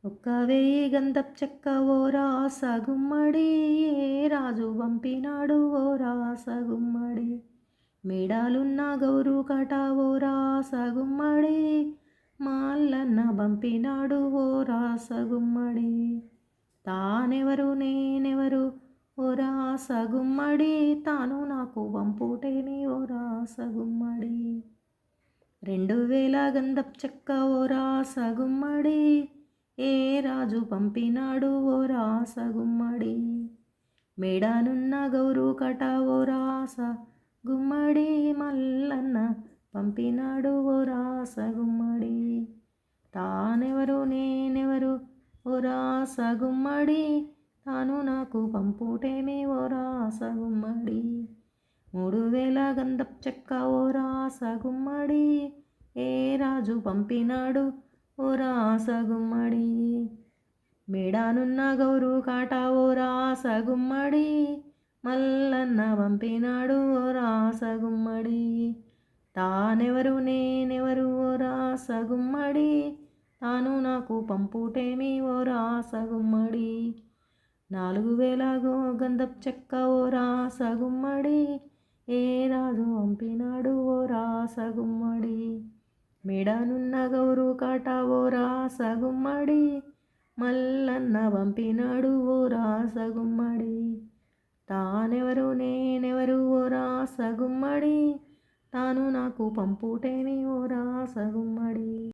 ఒక్క వేయి గంధపు చెక్క ఓ రాస గుమ్మడి, ఏ రాజు పంపినాడు ఓ రాస గుమ్మడి. మేడాలున్న గౌరు కట ఓ రాస గుమ్మడి, మాల్లన్న పంపినాడు ఓ రాస గుమ్మడి. తానెవరు నేనెవరు ఓ రాస గుమ్మడి, తాను నాకు పంపుటేని ఓ రాస గుమ్మడి. 2000 గంధపు చెక్క ఓ రాస గుమ్మడి, ఏ రాజు పంపినాడు ఓ రాస గుమ్మడి. మేడానున్న గౌరు కట ఓ రాస గుమ్మడి, మల్లన్న పంపినాడు ఓ రాస గుమ్మడి. తానెవరు నేనెవరు ఓ రాస గుమ్మడి, తాను నాకు పంపుటేమి ఓ రాస గుమ్మడి. 3000 గంధపు చెక్క ఓ రాస గుమ్మడి, ఏ రాజు పంపినాడు ఓ రాస గుమ్మడి. మేడానున్న గౌరు కాట ఓ రాస గుమ్మడి, మల్లన్న పంపినాడు ఓ రాస గుమ్మడి. తానెవరు నేనెవరు ఓ రాస గుమ్మడి, తాను నాకు పంపుటేమి ఓ రాస గుమ్మడి. 4000 గంధపు చెక్క ఓ రాస గుమ్మడి, ఏ రాజు పంపినాడు ఓ రాస గుమ్మడి. మేడానున్న గౌరు కాట ఓ రాస గుమ్మడి, మల్లన్న పంపినాడు ఓ రాస గుమ్మడి. తానెవరు నేనెవరు ఓ రాస గుమ్మడి, తాను నాకు పంపుటేమి ఓ రాస గుమ్మడి.